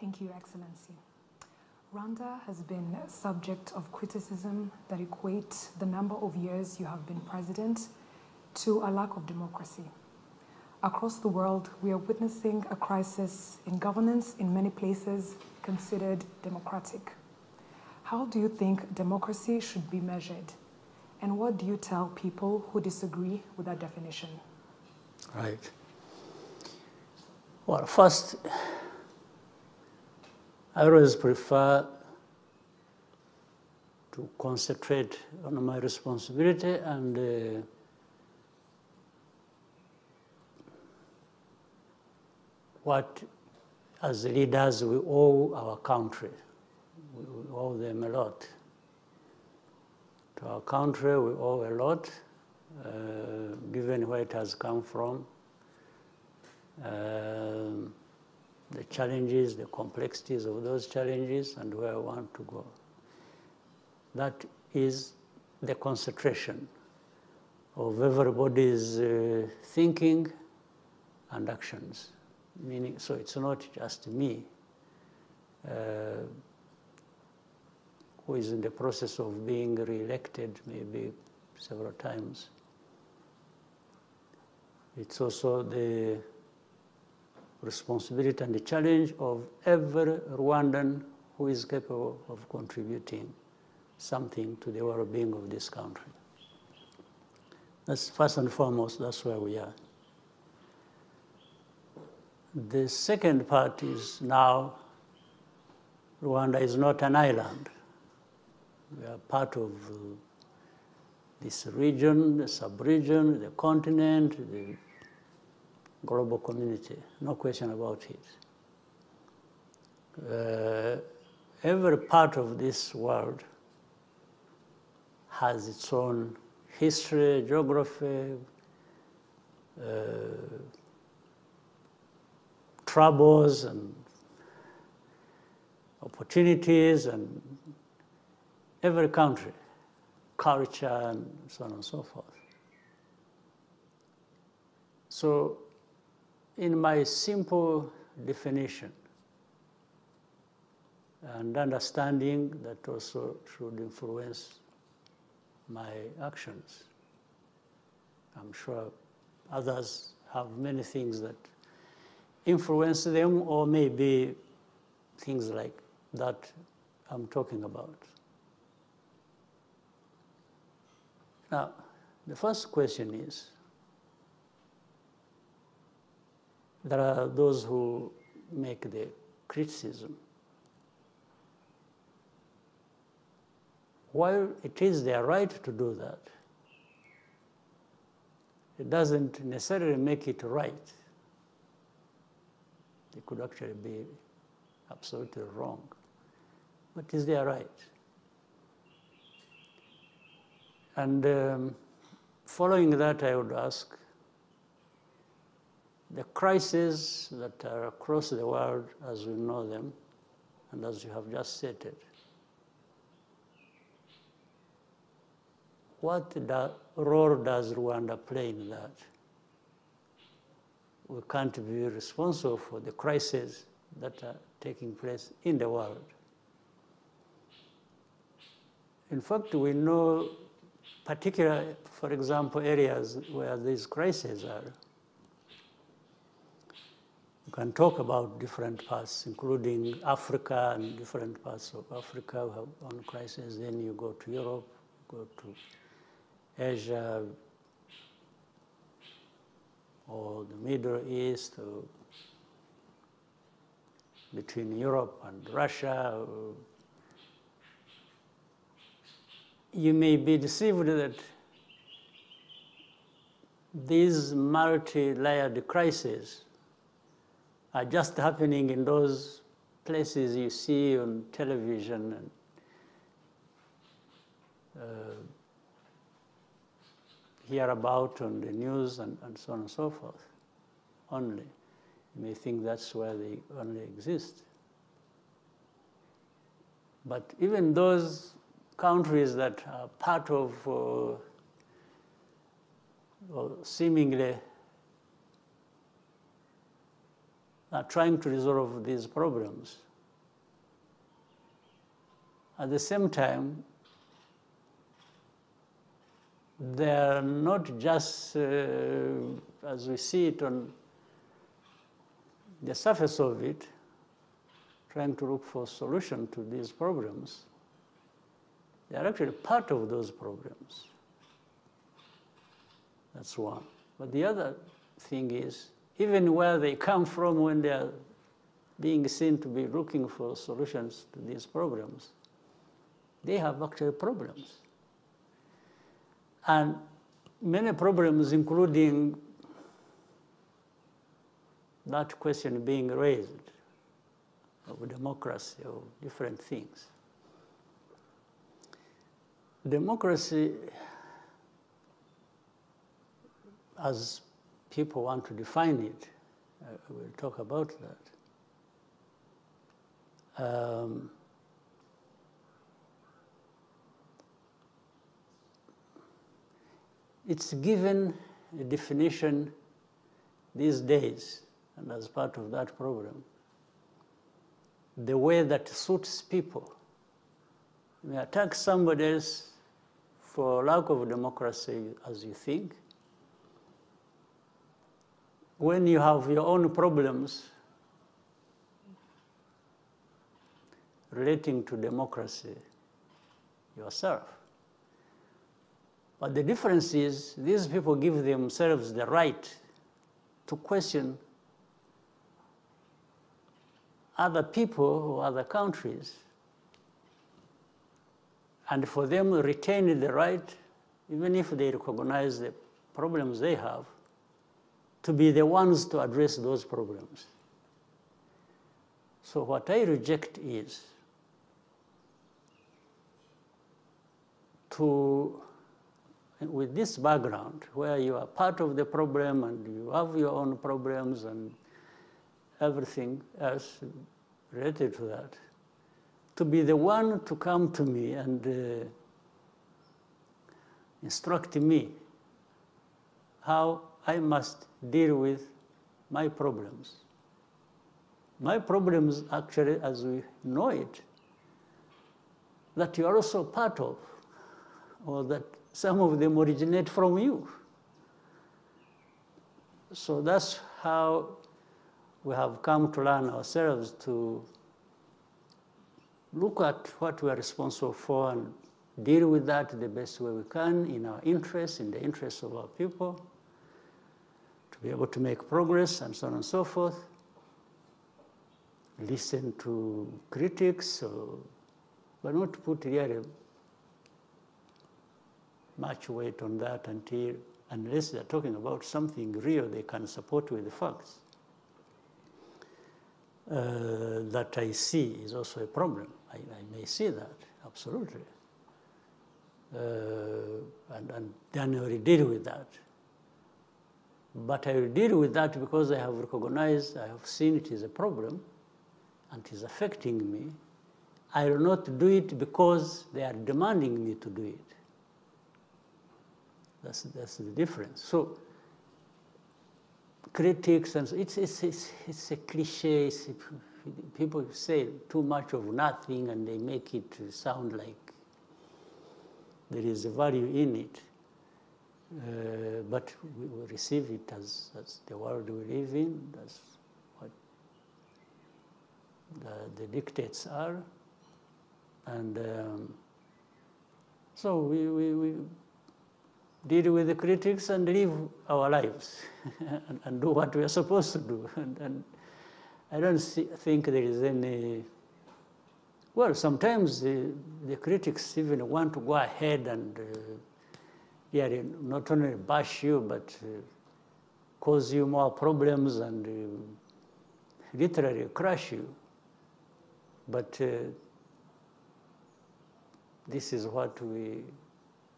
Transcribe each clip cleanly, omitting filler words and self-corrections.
Thank you, Excellency. Rwanda has been subject of criticism that equate the number of years you have been president to a lack of democracy. Across the world, we are witnessing a crisis in governance in many places considered democratic. How do you think democracy should be measured? And what do you tell people who disagree with that definition? Right. Well, first, I always prefer to concentrate on my responsibility and what, as leaders, we owe our country. We owe them a lot. To our country, we owe a lot, given where it has come from, the challenges, the complexities of those challenges, and where we want to go. That is the concentration of everybody's thinking and actions. Meaning, so it's not just me who is in the process of being re-elected maybe several times. It's also the responsibility and the challenge of every Rwandan who is capable of contributing something to the well-being of this country. That's first and foremost, that's where we are. The second part is now Rwanda is not an island. We are part of this region, the sub-region, the continent, the global community, no question about it. Every part of this world has its own history, geography, troubles and opportunities, and every country, culture, and so on and so forth. So, in my simple definition, and understanding that also should influence my actions, I'm sure others have many things that influence them, or maybe things like that I'm talking about. Now, the first question is, there are those who make the criticism. While it is their right to do that, it doesn't necessarily make it right. It could actually be absolutely wrong, but it's their right. And following that, I would ask, the crises that are across the world as we know them, and as you have just stated, what role does Rwanda play in that? We can't be responsible for the crises that are taking place in the world. In fact, we know particular, for example, areas where these crises are. You can talk about different parts, including Africa, and different parts of Africa have own crises. Then you go to Europe, go to Asia, or the Middle East, or between Europe and Russia. You may be deceived that these multi-layered crises are just happening in those places you see on television and hear about on the news and so on and so forth only. You may think that's where they only exist. But even those countries that are part of seemingly are trying to resolve these problems, at the same time, they are not just, as we see it on the surface of it, trying to look for a solution to these problems. They are actually part of those problems. That's one. But the other thing is, even where they come from when they are being seen to be looking for solutions to these problems, they have actually problems. And many problems, including that question being raised of democracy, of different things. Democracy, as people want to define it, we'll talk about that. It's given a definition these days, and as part of that program, the way that suits people. You may attack somebody else for lack of democracy, as you think. When you have your own problems relating to democracy yourself. But the difference is, these people give themselves the right to question other people or other countries, and for them to retain the right, even if they recognize the problems they have, to be the ones to address those problems. So what I reject is to, with this background, where you are part of the problem and you have your own problems and everything else related to that, to be the one to come to me and instruct me how I must deal with my problems. My problems, actually, as we know it, that you are also part of, or that some of them originate from you. So that's how we have come to learn ourselves to look at what we are responsible for and deal with that the best way we can in our interests, in the interests of our people, to be able to make progress and so on and so forth. Listen to critics, but not put really much weight on that unless they're talking about something real they can support with the facts. That I see is also a problem. I may see that, absolutely. And then I will deal with that. But I will deal with that because I have recognized, I have seen it is a problem, and it is affecting me. I will not do it because they are demanding me to do it. That's the difference. So critics, and it's a cliche. People say too much of nothing and they make it sound like there is a value in it. But we receive it as the world we live in. That's what the dictates are. And so we deal with the critics and live our lives and do what we are supposed to do. And I don't think there is any, well, sometimes the critics even want to go ahead and not only bash you, but cause you more problems and literally crush you. But this is what we,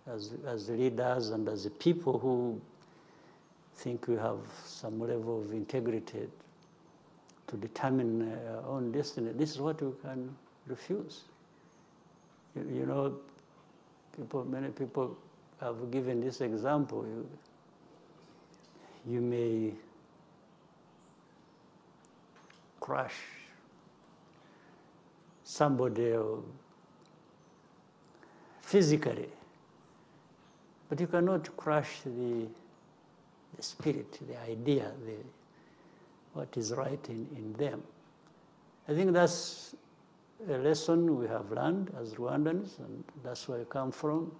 as leaders and as people who think we have some level of integrity to determine our own destiny, this is what we can refuse. You know, many people have given this example. You may crush somebody or physically, but you cannot crush the spirit, the idea, what is right in them. I think that's a lesson we have learned as Rwandans, and that's where I come from.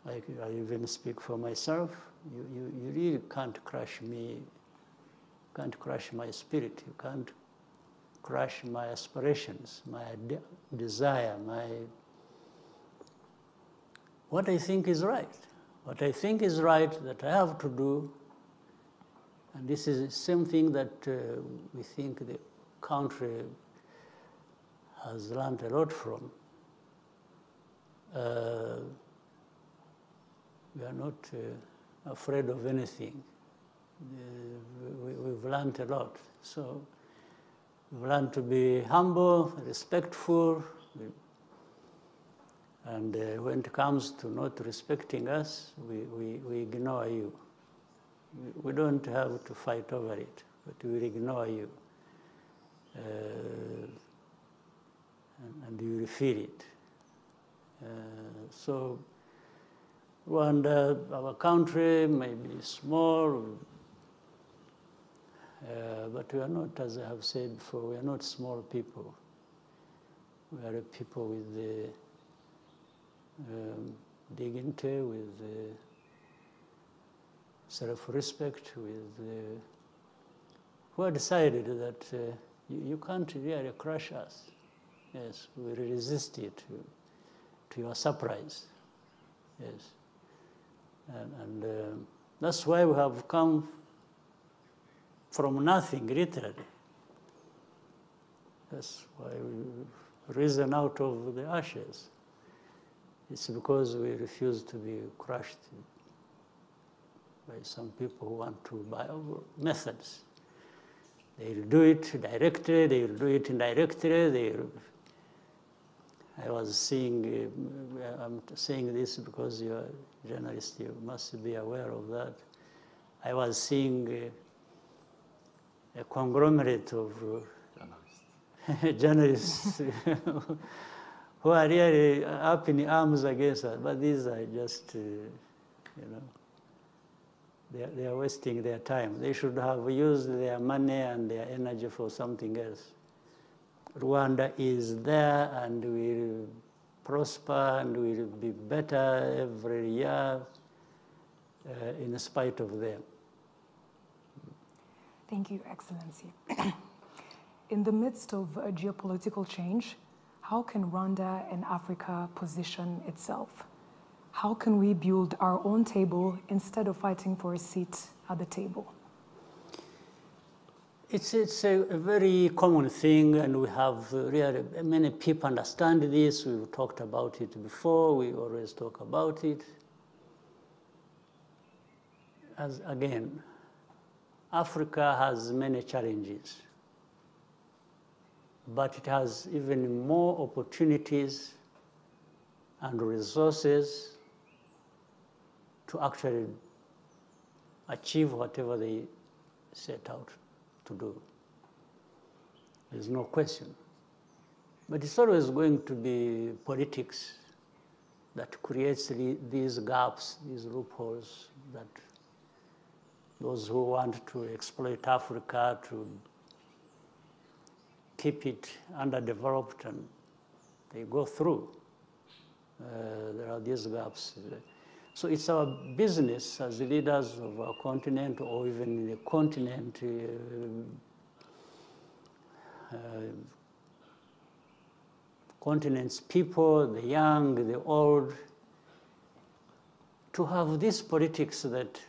I even speak for myself. You really can't crush me, can't crush my spirit, you can't crush my aspirations, my desire, what I think is right. What I think is right that I have to do, and this is the same thing that we think the country has learned a lot from. We are not afraid of anything. We've learned a lot. So we've learned to be humble, respectful, and when it comes to not respecting us, we ignore you. We don't have to fight over it, but we will ignore you. And you will feel it. So Rwanda, our country, may be small, but we are not, as I have said before, we are not small people. We are a people with the dignity, with self-respect, with who have decided that you can't really crush us. Yes, we resist it to your surprise. Yes, and that's why we have come from nothing, literally. That's why we've risen out of the ashes. It's because we refuse to be crushed by some people who want to buy our methods. They will do it directly, they will do it indirectly. I was seeing, I'm saying this because you're a journalist, you must be aware of that. I was seeing a conglomerate of journalists who are really up in arms against us, but these are just, they are wasting their time. They should have used their money and their energy for something else. Rwanda is there and will prosper and will be better every year in spite of them. Thank you, Excellency. In the midst of a geopolitical change, how can Rwanda and Africa position itself? How can we build our own table instead of fighting for a seat at the table? It's a very common thing, and we have really many people understand this. We've talked about it before. We always talk about it. As again, Africa has many challenges, but it has even more opportunities and resources to actually achieve whatever they set out to do. There's no question. But it's always going to be politics that creates these gaps, these loopholes, that those who want to exploit Africa, to keep it underdeveloped, and they go through. There are these gaps. So it's our business as leaders of our continent, or even the continent, continent's people, the young, the old, to have this politics that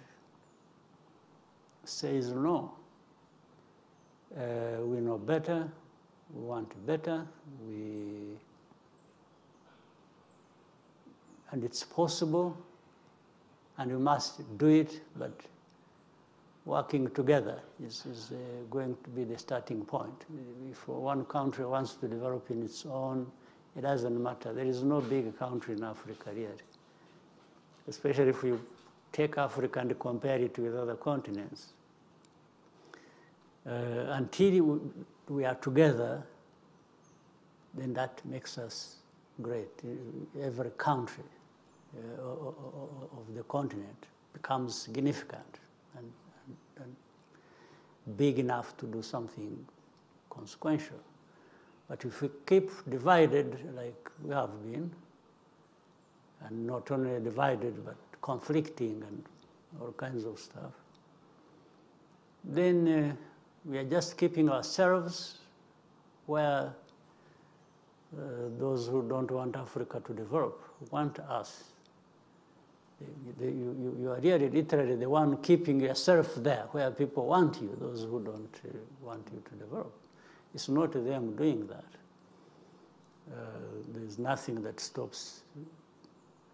says no. We know better, we want better, and it's possible, and we must do it, but working together is going to be the starting point. If one country wants to develop in its own, it doesn't matter. There is no big country in Africa yet, especially if you take Africa and compare it with other continents. Until we are together, then that makes us great. Every country of the continent becomes significant and big enough to do something consequential. But if we keep divided like we have been, and not only divided but conflicting and all kinds of stuff, then we are just keeping ourselves where those who don't want Africa to develop want us. You are really literally the one keeping yourself there where people want you, those who don't want you to develop. It's not them doing that. There's nothing that stops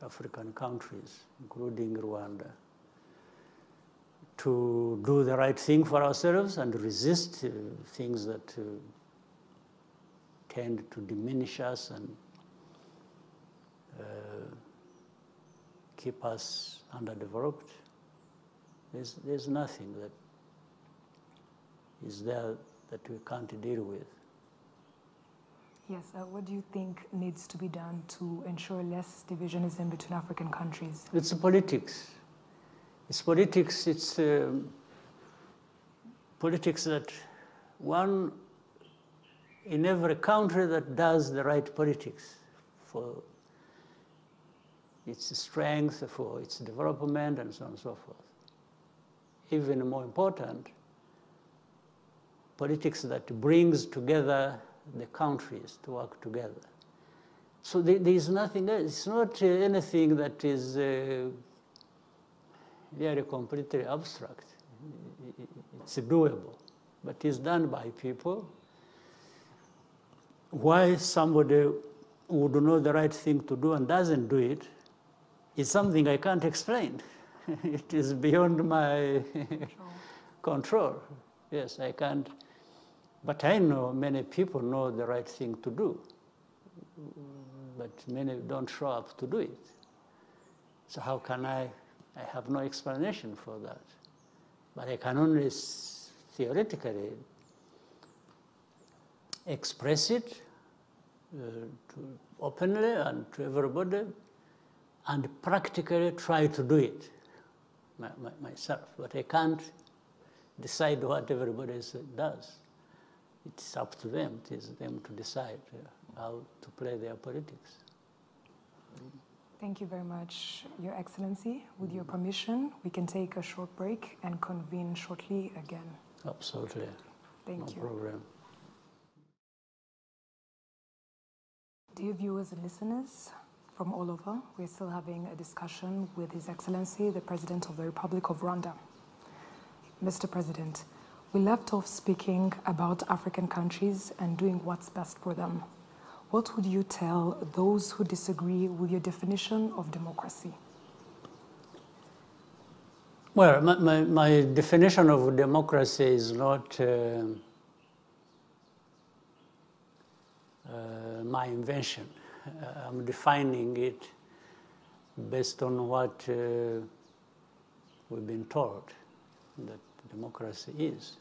African countries, including Rwanda, to do the right thing for ourselves and resist things that tend to diminish us and keep us underdeveloped. There's nothing that is there that we can't deal with. Yes, what do you think needs to be done to ensure less divisionism between African countries? It's politics. It's politics. It's politics that one in every country that does the right politics for its strength, for its development, and so on and so forth. Even more important, politics that brings together the countries to work together. So there is nothing else. It's not anything that is really completely abstract. It's doable, but it's done by people. Why somebody would know the right thing to do and doesn't do it is something I can't explain. It is beyond my control. Yes, I can't. But I know many people know the right thing to do, but many don't show up to do it. So how can I have no explanation for that. But I can only theoretically express it openly and to everybody, and practically try to do it myself. But I can't decide what everybody does. It's up to them. It is them to decide how to play their politics. Thank you very much, Your Excellency. With your permission, we can take a short break and convene shortly again. Absolutely. Thank you. No problem. Dear viewers and listeners from all over, we're still having a discussion with His Excellency, the President of the Republic of Rwanda. Mr. President, we left off speaking about African countries and doing what's best for them. What would you tell those who disagree with your definition of democracy? Well, my definition of democracy is not my invention. I'm defining it based on what we've been told that democracy is,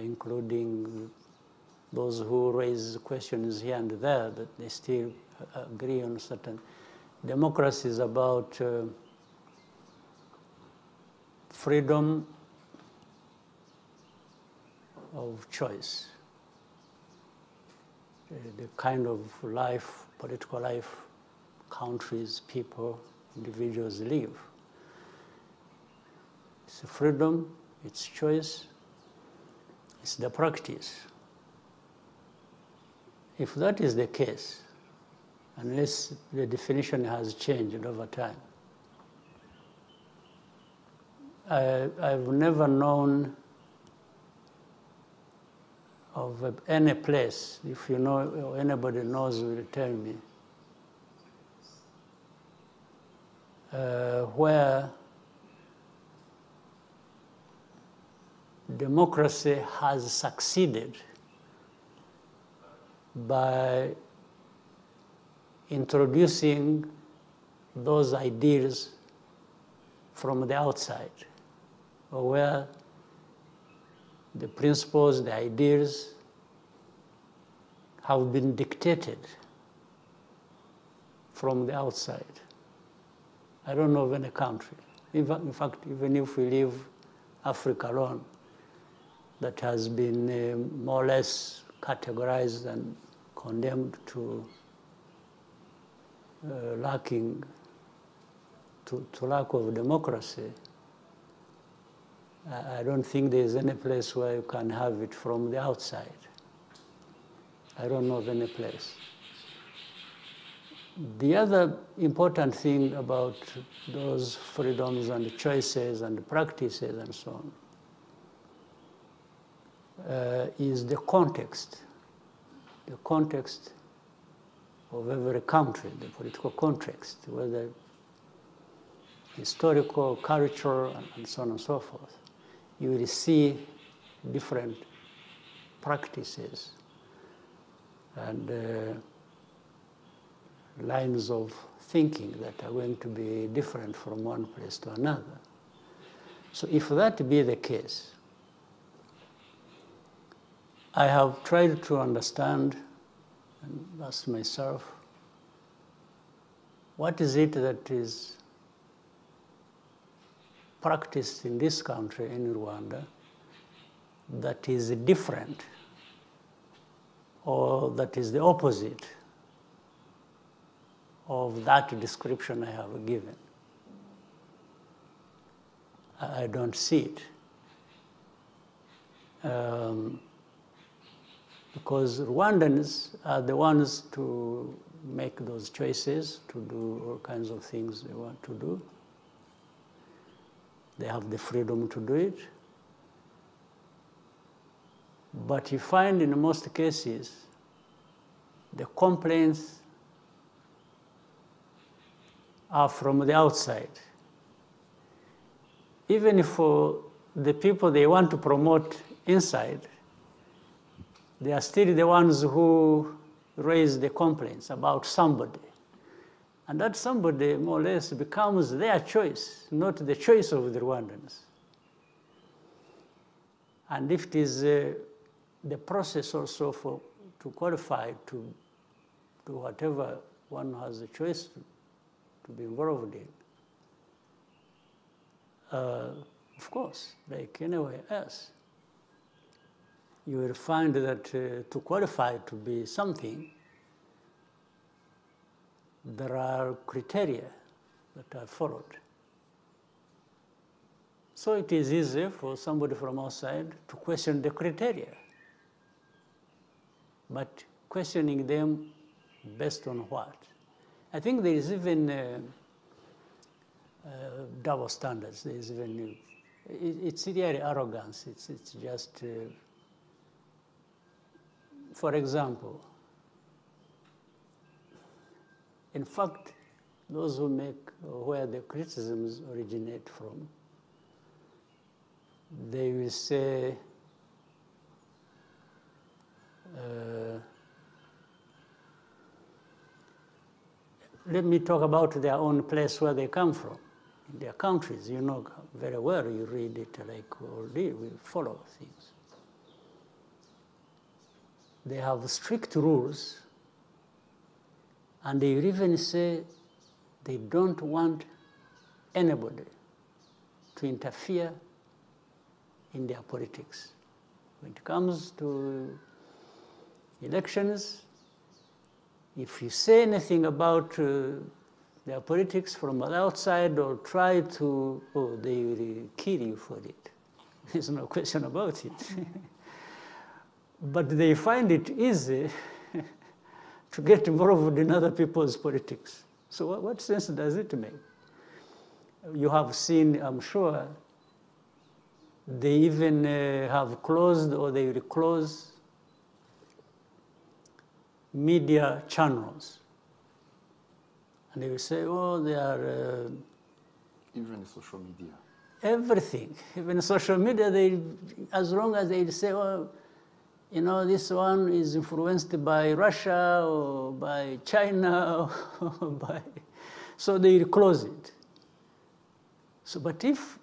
including those who raise questions here and there, that they still agree on certain. Democracy is about freedom of choice, the kind of life, political life, countries, people, individuals live. It's a freedom, it's choice, it's the practice. If that is the case, unless the definition has changed over time, I've never known of any place, if you know, or anybody knows, will tell me, where democracy has succeeded by introducing those ideas from the outside, or where the principles, the ideas have been dictated from the outside. I don't know of any country. In fact, even if we leave Africa alone, that has been more or less categorized and condemned to lack of democracy, I don't think there's any place where you can have it from the outside. I don't know of any place. The other important thing about those freedoms and choices and practices and so on is the context of every country, the political context, whether historical, cultural, and so on and so forth. You will see different practices and lines of thinking that are going to be different from one place to another. So if that be the case, I have tried to understand and ask myself, what is it that is practiced in this country, in Rwanda, that is different or that is the opposite of that description I have given? I don't see it. Because Rwandans are the ones to make those choices, to do all kinds of things they want to do. They have the freedom to do it. But you find in most cases, the complaints are from the outside. Even for the people they want to promote inside, they are still the ones who raise the complaints about somebody. And that somebody, more or less, becomes their choice, not the choice of the Rwandans. And if it is the process also to qualify to do whatever one has a choice to be involved in, of course, like anywhere else, you will find that to qualify to be something, there are criteria that are followed. So it is easy for somebody from outside to question the criteria, but questioning them based on what? I think there is even double standards. There is even, it's really arrogance. It's just, for example, in fact, those who make, where the criticisms originate from, they will say, let me talk about their own place where they come from, in their countries. You know very well, you read it like we follow things. They have strict rules, and they even say they don't want anybody to interfere in their politics. When it comes to elections, if you say anything about their politics from the outside or try to, they will kill you for it. There's no question about it. But they find it easy to get involved in other people's politics. So what sense does it make? You have seen, I'm sure, they even have closed or they will close media channels. And they will say, oh, they are... even social media. Everything. Even social media, they, as long as they say, oh, you know, this one is influenced by Russia or by China or by... So they will close it. So, but if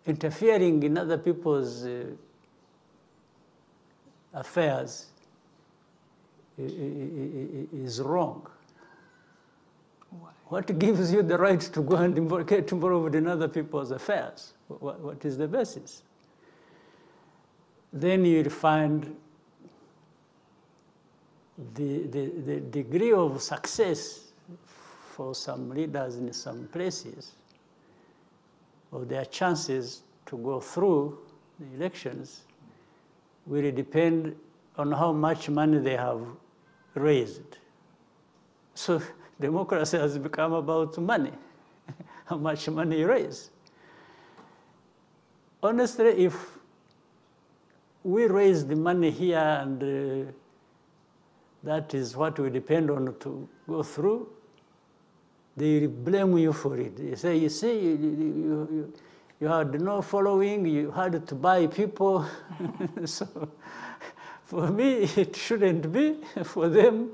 interfering in other people's affairs is wrong, Why? What gives you the right to go and get involved in other people's affairs? What is the basis? Then you'll find the degree of success for some leaders in some places, or their chances to go through the elections, will depend on how much money they have raised. So democracy has become about money, how much money you raise. Honestly, if we raise the money here and that is what we depend on to go through, they blame you for it. They say, you see, you had no following, you had to buy people. So for me, it shouldn't be. For them,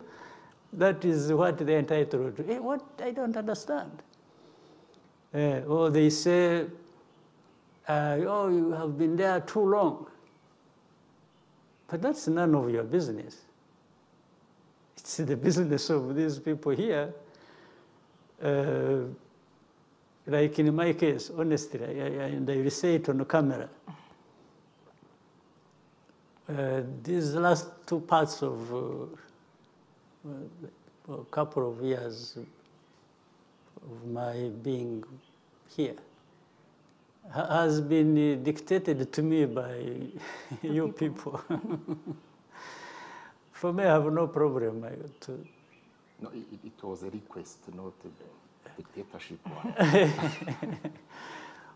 that is what they're entitled to. Hey, what? I don't understand. Or they say, oh, you have been there too long. But that's none of your business. It's the business of these people here. Like in my case, honestly, and I will say it on the camera. These last two parts of a couple of years of my being here has been dictated to me by you people. For me, I have no problem to. No, it was a request, not a dictatorship one.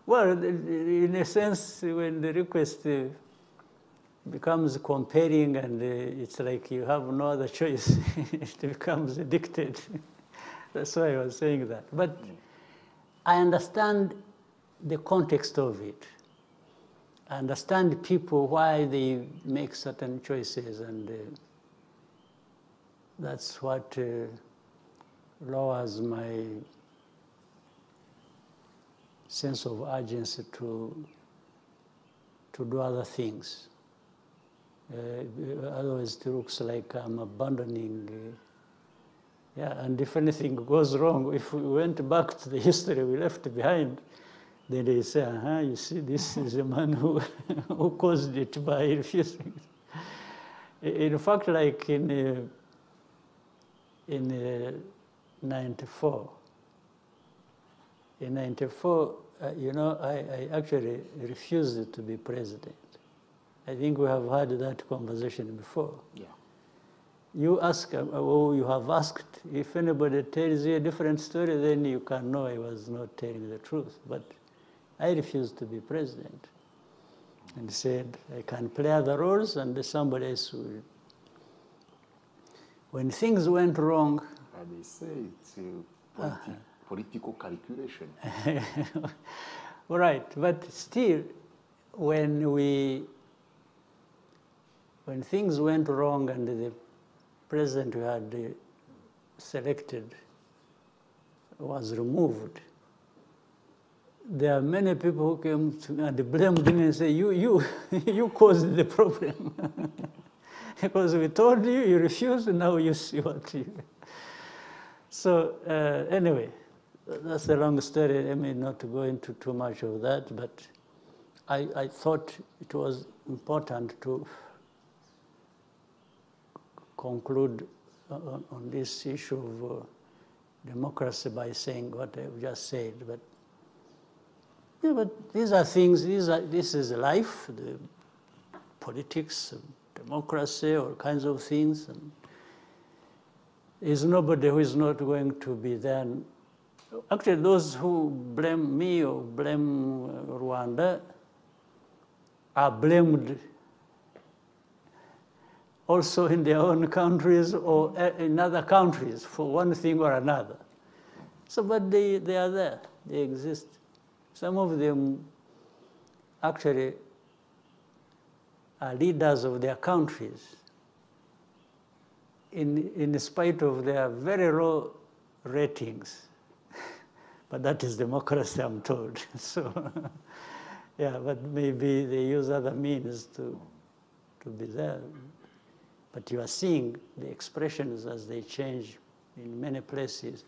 Well, in a sense, when the request becomes compelling and it's like you have no other choice, it becomes a dictate. That's why I was saying that. But I understand the context of it. I understand people, why they make certain choices, and that's what lowers my sense of urgency to do other things. Otherwise, it looks like I'm abandoning. Yeah, and if anything goes wrong, if we went back to the history we left behind, then they say, you see, this is a man who caused it by refusing. In fact, like in 94, I actually refused to be president. I think we have had that conversation before. Yeah. You ask, or you have asked, if anybody tells you a different story, then you can know I was not telling the truth. But I refused to be president and said, I can play other roles and somebody else will. When things went wrong. They say it's political calculation. Right, but still, when things went wrong and the president who had selected was removed, there are many people who came to me and blamed me and say, you caused the problem. Because we told you, you refused, now you see what you... So anyway, that's a long story. I mean, not to go into too much of that, but I thought it was important to conclude on this issue of democracy by saying what I've just said. But, yeah, but these are things, this is life, the politics, democracy, all kinds of things. And there's nobody who is not going to be there. Actually, those who blame me or blame Rwanda are blamed also in their own countries or in other countries for one thing or another. So, but they are there, they exist. Some of them actually are leaders of their countries in spite of their very low ratings. But that is democracy, I'm told. So, yeah, but maybe they use other means to be there. But you are seeing the expressions as they change in many places.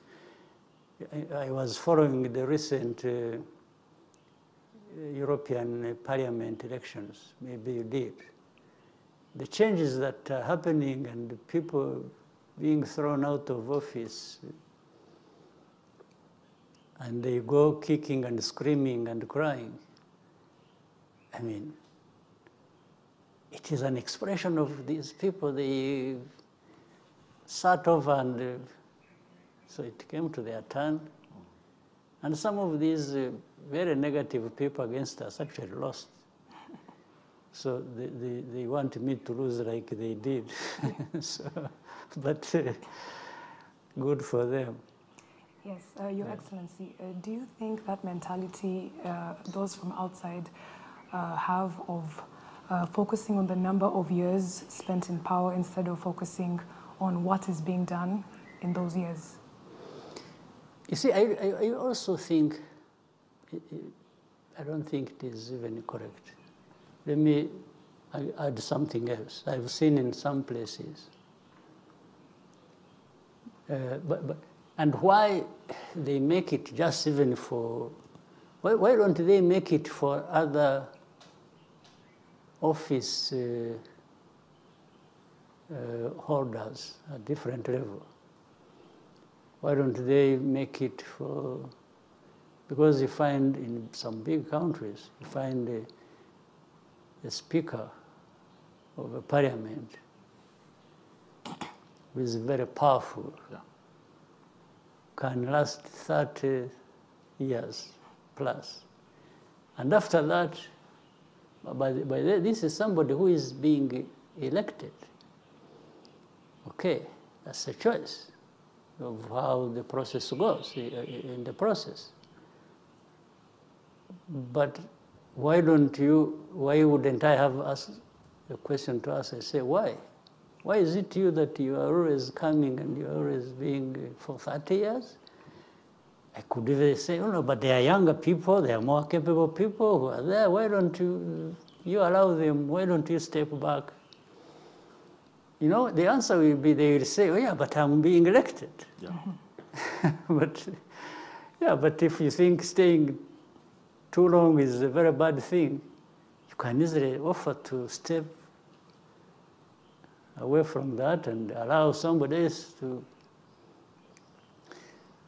I was following the recent European Parliament elections. Maybe you did. The changes that are happening and the people being thrown out of office, and they go kicking and screaming and crying. I mean, it is an expression of these people. They sat over and so it came to their turn. And some of these very negative people against us actually lost. So they want me to lose like they did. So, but good for them. Yes, Your Excellency, do you think that mentality those from outside have of focusing on the number of years spent in power instead of focusing on what is being done in those years? You see, I also think, I don't think it is even correct. Let me add something else. I've seen in some places. And why they make it just even for, why don't they make it for other office holders at different level? Why don't they make it for, because you find in some big countries, you find a speaker of a parliament who is very powerful, can last 30 years plus. And after that, this is somebody who is being elected. Okay, that's a choice of how the process goes in the process. But why wouldn't I have asked a question to ask and say, why? Why is it you that you are always coming and you are always being for 30 years? I could even say, oh no, but they are younger people, they are more capable people who are there. Why don't you allow them, why don't you step back? You know, the answer will be, they will say, oh yeah, but I'm being elected. Yeah. But if you think staying too long is a very bad thing, you can easily offer to step away from that and allow somebody else to.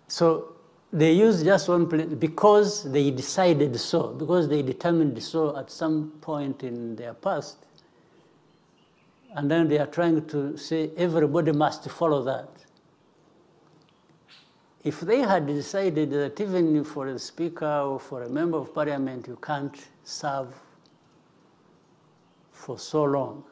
So they use just one place because they decided so, because they determined so at some point in their past. And then they are trying to say everybody must follow that. If they had decided that even for a speaker or for a member of parliament, you can't serve for so long,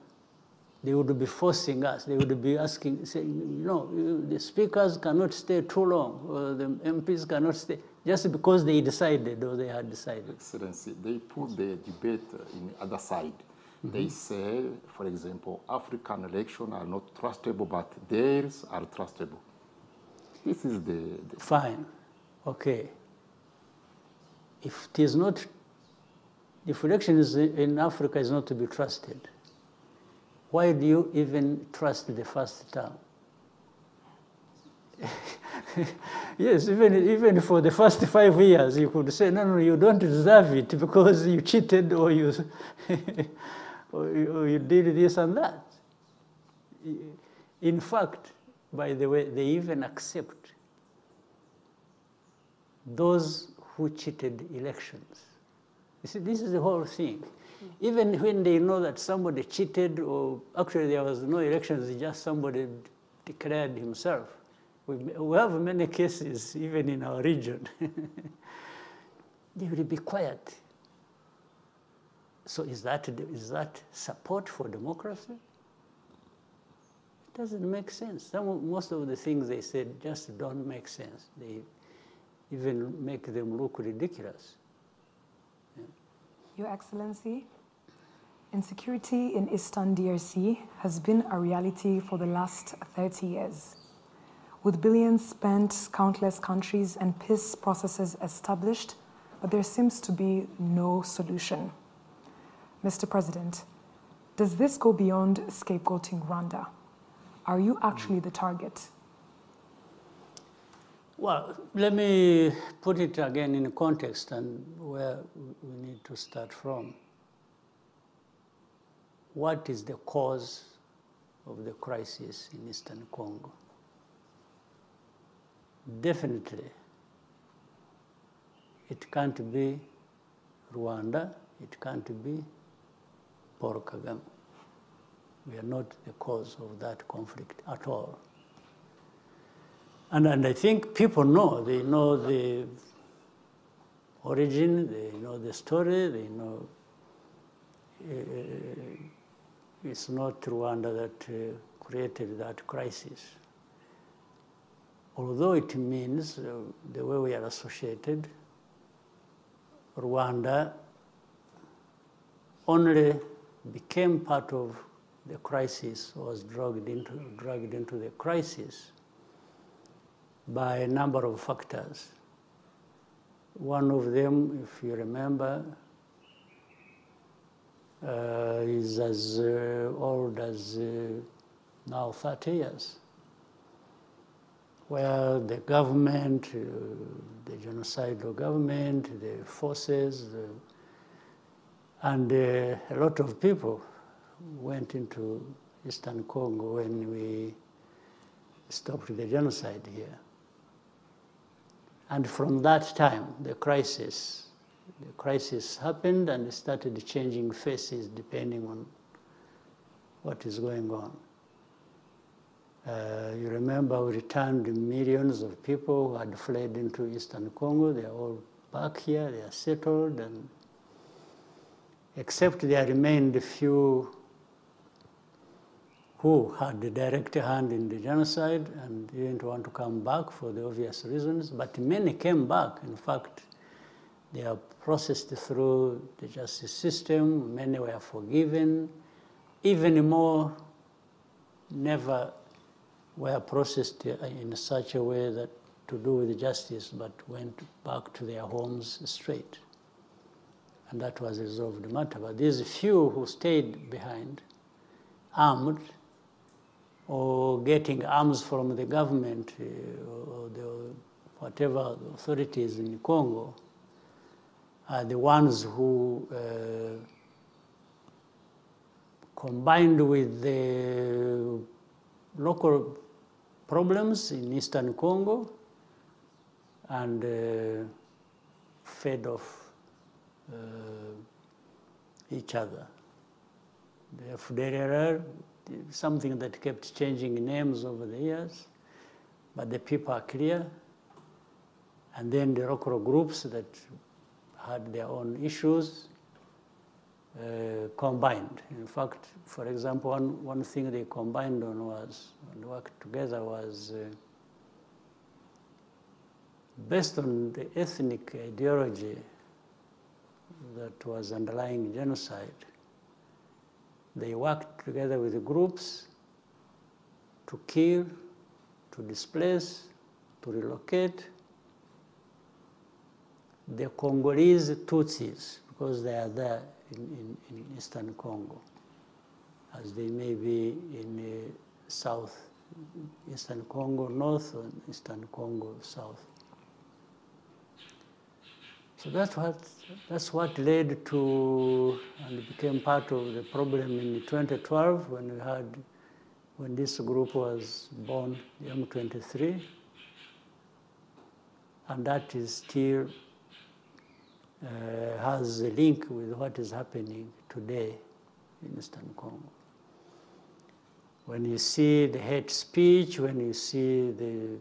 they would be forcing us. They would be asking, saying, no, the speakers cannot stay too long, or the MPs cannot stay, just because they decided or they had decided. Excellency, they put the debate in the other side. They say, for example, African elections are not trustable, but theirs are trustable. This is the... Fine. Okay. If it is not, if elections in Africa is not to be trusted, why do you even trust the first term? Yes, even for the first 5 years, you could say, no, you don't deserve it because you cheated or you, or you did this and that. In fact, by the way, they even accept those who cheated elections. You see, this is the whole thing. Even when they know that somebody cheated, or actually there was no elections, just somebody declared himself. We have many cases, even in our region. They will be quiet. So is that support for democracy? It doesn't make sense. Most of the things they said just don't make sense. They even make them look ridiculous. Yeah. Your Excellency, insecurity in Eastern DRC has been a reality for the last 30 years. With billions spent, countless countries and peace processes established, but there seems to be no solution. Mr. President, does this go beyond scapegoating Rwanda? Are you actually the target? Well, let me put it again in context and where we need to start from. What is the cause of the crisis in Eastern Congo? Definitely, it can't be Rwanda, it can't be Paul Kagame. We are not the cause of that conflict at all. And I think people know, they know the origin, they know the story, they know it's not Rwanda that created that crisis. Although it means the way we are associated, Rwanda only became part of the crisis, was dragged into the crisis by a number of factors. One of them, if you remember, is as old as now 30 years, where the government, the genocidal government, the forces, and a lot of people went into Eastern Congo when we stopped the genocide here. And from that time, the crisis happened and started changing faces depending on what is going on. You remember we returned millions of people who had fled into Eastern Congo. They are all back here, they are settled, and except there remained a few who had the direct hand in the genocide and didn't want to come back for the obvious reasons, but many came back. In fact, they are processed through the justice system, many were forgiven, even more never were processed in such a way that to do with justice, but went back to their homes straight. And that was resolved the matter. But these few who stayed behind, armed, or getting arms from the government or the whatever authorities in Congo, are the ones who combined with the local problems in Eastern Congo and fed off each other. The FDLR, something that kept changing names over the years, but the people are clear. And then the local groups that had their own issues combined. In fact, for example, one thing they combined on was, and worked together was based on the ethnic ideology that was underlying genocide. They worked together with the groups to kill, to displace, to relocate the Congolese Tutsis, because they are there in Eastern Congo, as they may be in South Eastern Congo North or Eastern Congo South. So that's what led to and became part of the problem in 2012 when this group was born, the M23, and that is still has a link with what is happening today in Eastern Congo. When you see the hate speech, when you see the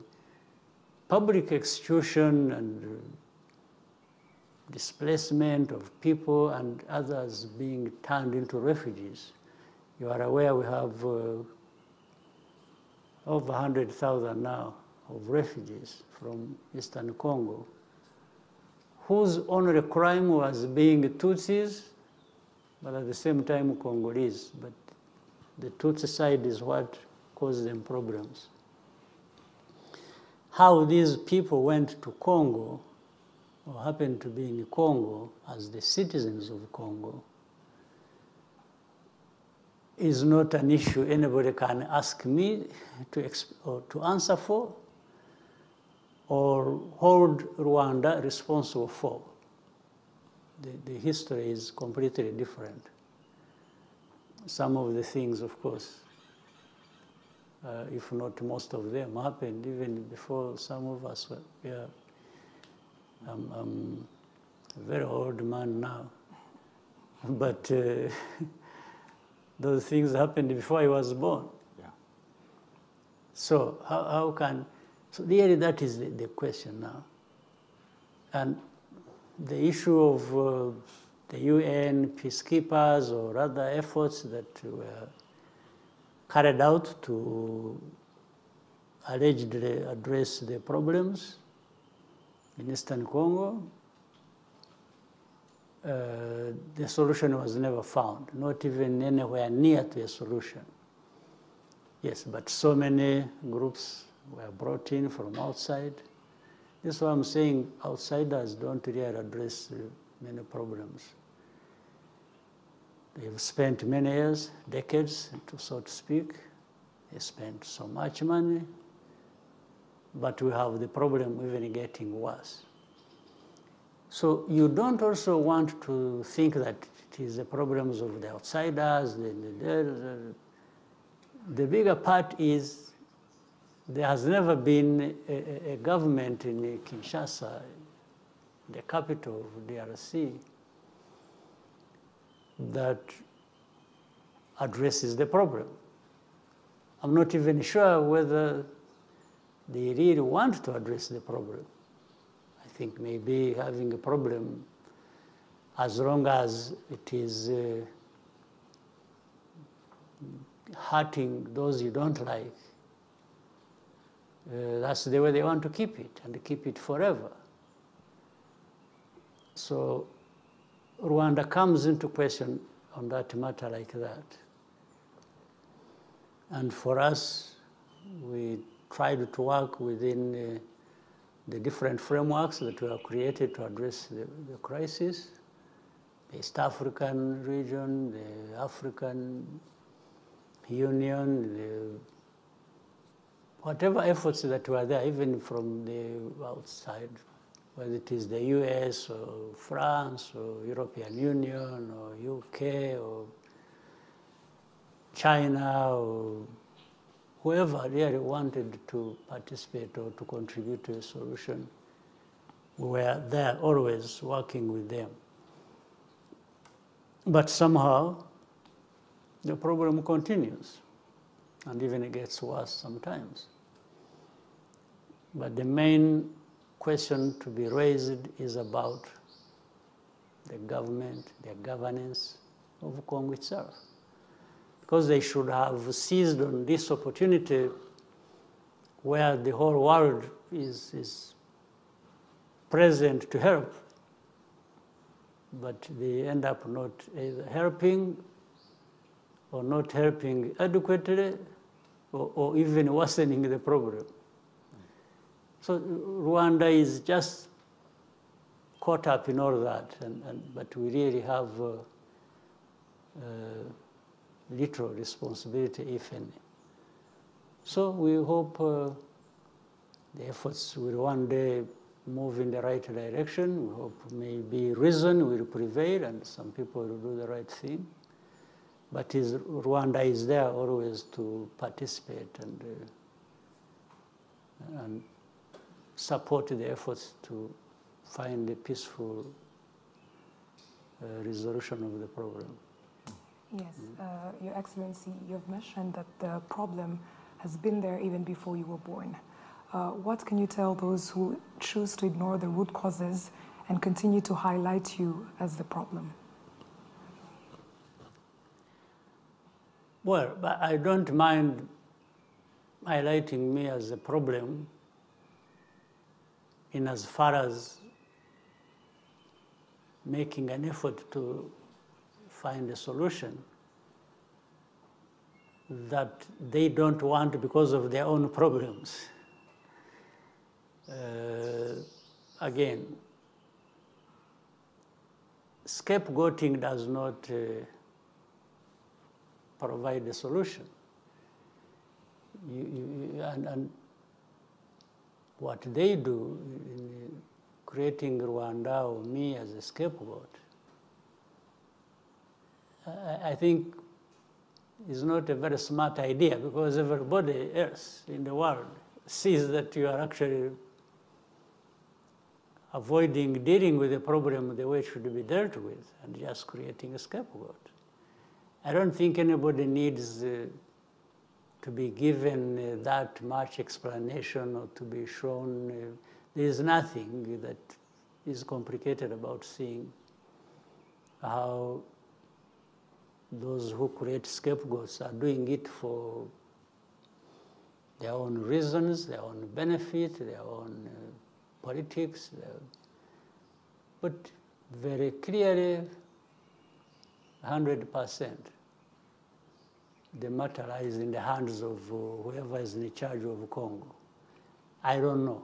public execution and displacement of people and others being turned into refugees, you are aware we have over 100,000 now of refugees from Eastern Congo, whose only crime was being Tutsis, but at the same time Congolese. But the Tutsi side is what caused them problems. How these people went to Congo, or happened to be in Congo as the citizens of Congo, is not an issue anybody can ask me to answer for. or hold Rwanda responsible for. The history is completely different. Some of the things, of course, if not most of them, happened even before some of us were. Yeah. I'm a very old man now, but those things happened before I was born. Yeah. So how can, so really that is the question now. And the issue of the UN peacekeepers or other efforts that were carried out to allegedly address the problems in Eastern Congo, the solution was never found, not even anywhere near to a solution. Yes, but so many groups were brought in from outside. That's why I'm saying outsiders don't really address many problems. They've spent many years, decades, so to speak. They spent so much money, but we have the problem even getting worse. So you don't also want to think that it is the problems of the outsiders. The bigger part is there has never been a government in Kinshasa, the capital of DRC, that addresses the problem. I'm not even sure whether they really want to address the problem. I think maybe having a problem, as long as it is hurting those you don't like, that's the way they want to keep it, and keep it forever. So Rwanda comes into question on that matter like that. And for us, we tried to work within the different frameworks that were created to address the crisis, the East African region, the African Union, whatever efforts that were there, even from the outside, whether it is the US or France or European Union or UK or China or whoever really wanted to participate or to contribute to a solution, we were there always working with them. But somehow, the problem continues, and even it gets worse sometimes. But the main question to be raised is about the government, the governance of Congo itself. Because they should have seized on this opportunity where the whole world is present to help, but they end up not either helping or not helping adequately or even worsening the problem. So Rwanda is just caught up in all that, but we really have little responsibility, if any. So we hope the efforts will one day move in the right direction. We hope maybe reason will prevail and some people will do the right thing. But Rwanda is there always to participate and support the efforts to find a peaceful resolution of the problem. Yes, Your Excellency, you've mentioned that the problem has been there even before you were born. What can you tell those who choose to ignore the root causes and continue to highlight you as the problem? Well, but I don't mind highlighting me as a problem in as far as making an effort to find a solution that they don't want because of their own problems. Again, scapegoating does not provide a solution. And what they do in creating Rwanda or me as a scapegoat, I think is not a very smart idea, because everybody else in the world sees that you are actually avoiding dealing with the problem the way it should be dealt with and just creating a scapegoat. I don't think anybody needs to be given that much explanation or to be shown. There is nothing that is complicated about seeing how those who create scapegoats are doing it for their own reasons, their own benefit, their own politics, but very clearly, 100%, the matter lies in the hands of whoever is in charge of Congo. I don't know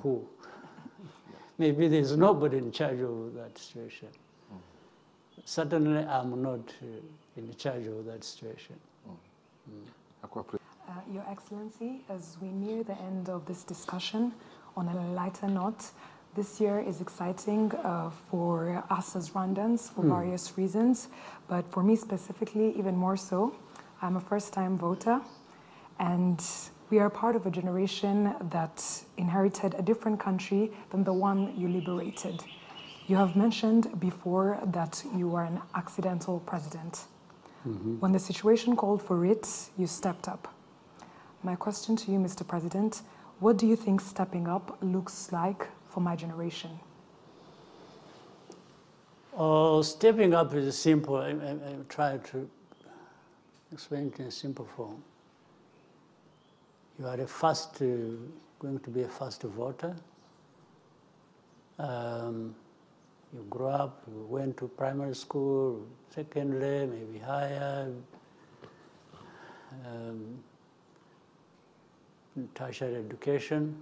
who. Maybe there's nobody in charge of that situation. Certainly, I'm not in charge of that situation. Your Excellency, as we near the end of this discussion, on a lighter note, this year is exciting for us as Rwandans for various reasons, but for me specifically, even more so. I'm a first-time voter, and we are part of a generation that inherited a different country than the one you liberated. You have mentioned before that you are an accidental president. When the situation called for it, you stepped up. My question to you, Mr. President, what do you think stepping up looks like for my generation? Stepping up is simple. I try to explain it in a simple form. You are going to be a first voter. You grew up, you went to primary school, secondary, maybe higher, tertiary education.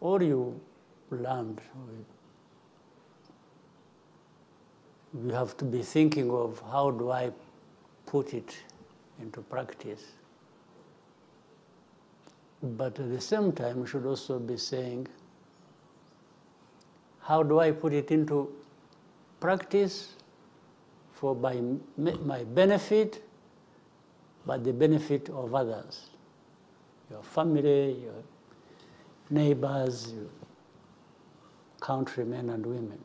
All you learned, you have to be thinking of how do I put it into practice. But at the same time, you should also be saying, how do I put it into practice for my benefit, but the benefit of others, your family, your neighbors, your countrymen and women.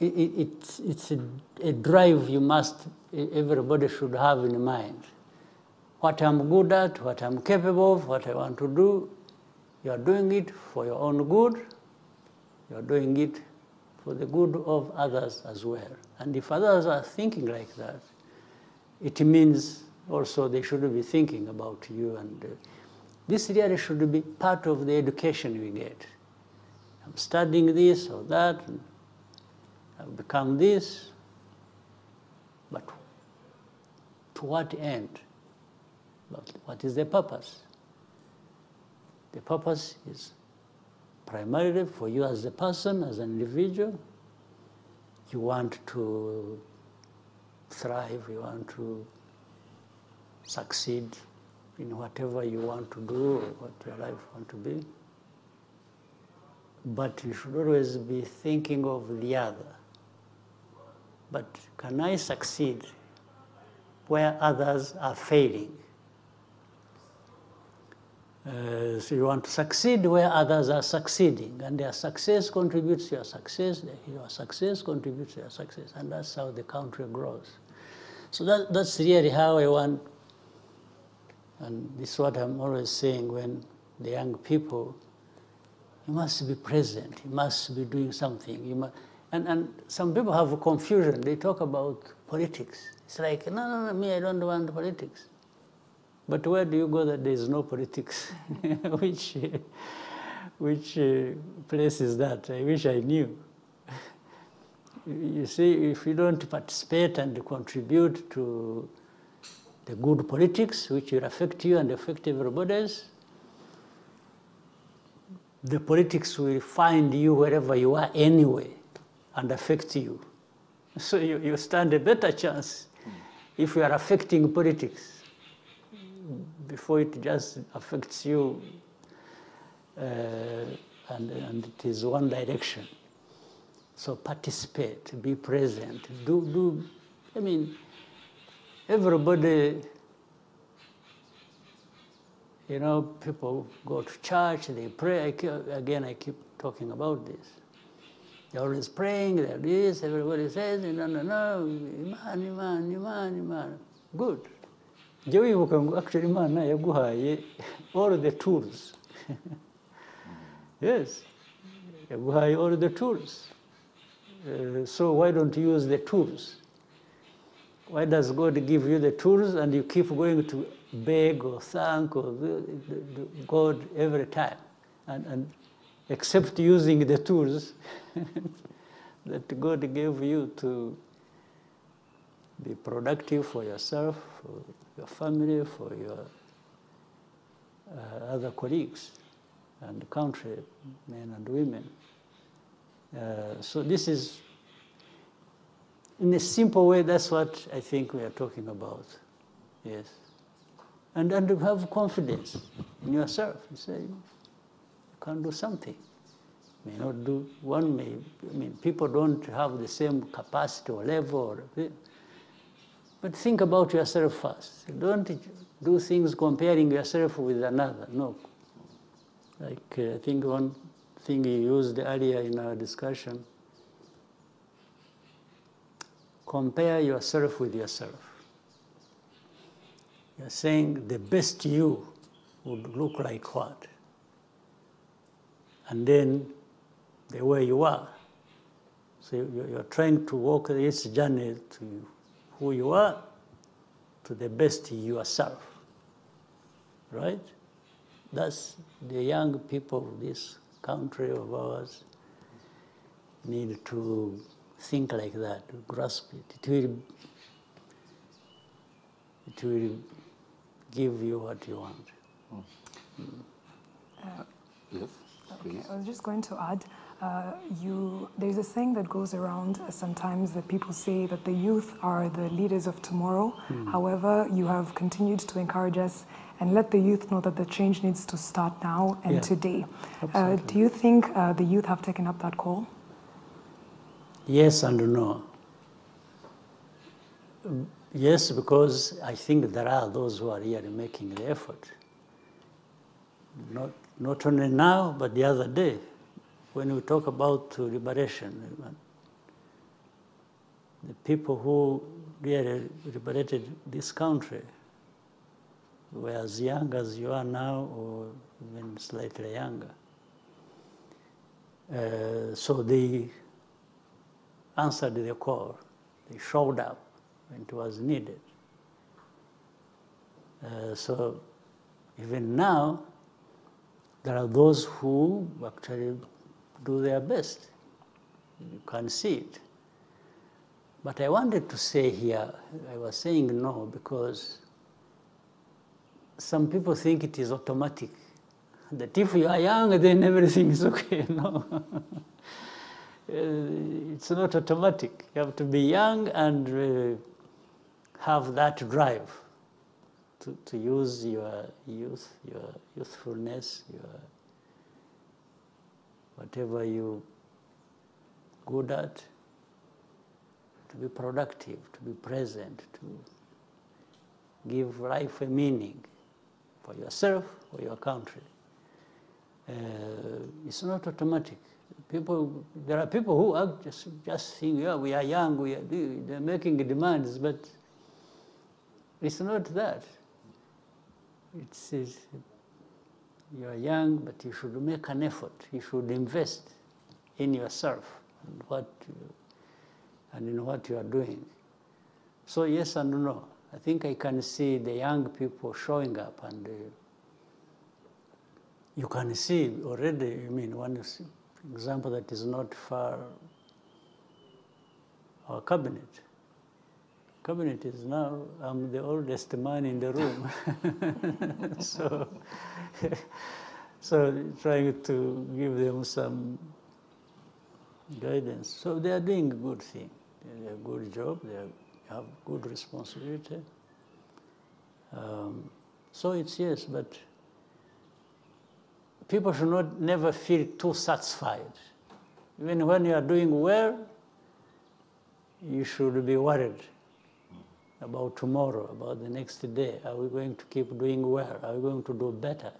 It's a drive everybody should have in mind. What I'm good at, what I'm capable of, what I want to do, you are doing it for your own good, you are doing it for the good of others as well. And if others are thinking like that, it means also they should be thinking about you. And this really should be part of the education we get. I'm studying this or that, and I've become this, but to what end? But what is the purpose? The purpose is primarily for you as a person, as an individual. You want to thrive, you want to succeed in whatever you want to do or what your life wants to be. But you should always be thinking of the other. But can I succeed where others are failing? So you want to succeed where others are succeeding, and their success contributes to your success contributes to your success, and that's how the country grows. So that's really how I want, and this is what I'm always saying when the young people, you must be present, you must be doing something. And some people have confusion, they talk about politics. It's like, no, me, I don't want politics. But where do you go that there is no politics? Which place is that? I wish I knew. You see, if you don't participate and contribute to the good politics, which will affect you and affect everybody else, the politics will find you wherever you are anyway and affect you. So you stand a better chance if you are affecting politics, before it just affects you, and it is one direction. So participate, be present, I mean, everybody, you know, people go to church, they pray. I keep talking about this. They're always praying, they're this, everybody says, no, Iman. Good. Actually, Imana yaguhaye all the tools. Yes, yaguhaye all the tools. So why don't you use the tools? Why does God give you the tools and you keep going to beg or thank or God every time? And except using the tools that God gave you to be productive for yourself, for your family, for your other colleagues and country, men and women. So this is, in a simple way, that's what I think we are talking about. Yes. And to have confidence in yourself. You say, you can do something. May not do, one may, I mean, people don't have the same capacity or level, but think about yourself first. Don't do things comparing yourself with another, no. Like, I think one thing you used earlier in our discussion, compare yourself with yourself. You're saying the best you would look like what? And then the way you are. So you're trying to walk this journey to who you are, to the best yourself, right? That's the young people of this country of ours need to think like that, to grasp it. It will give you what you want. Yes, please. Okay, I was just going to add, there's a saying that goes around sometimes that people say that the youth are the leaders of tomorrow. However, you have continued to encourage us and let the youth know that the change needs to start now and today. Do you think the youth have taken up that call? Yes and no. Yes, because I think there are those who are really making the effort. Not only now, but the other day, when we talk about liberation, the people who really liberated this country were as young as you are now, or even slightly younger. So they answered the call. They showed up when it was needed. So even now, there are those who actually do their best. You can see it. But I wanted to say here, I was saying no because some people think it is automatic. That if you are young, then everything is okay. No. It's not automatic. You have to be young and have that drive to use your youth, your youthfulness, your whatever you good at, to be productive, to be present, to give life a meaning for yourself, for your country. It's not automatic. There are people who are just think, yeah, we are young, they're making demands, but it's not that. It says you are young, but you should make an effort. You should invest in yourself and in what you are doing. So yes and no. I think I can see the young people showing up, and you can see already, I mean, one example that is not far, our cabinet. Cabinet is now, I'm the oldest man in the room. so trying to give them some guidance. So they are doing a good thing. They are a good job. They are You have good responsibility. So it's yes, but people should never feel too satisfied. Even when you are doing well, you should be worried about tomorrow, about the next day. Are we going to keep doing well? Are we going to do better?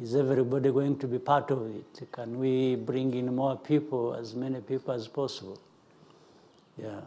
Is everybody going to be part of it? Can we bring in more people, as many people as possible? Yeah.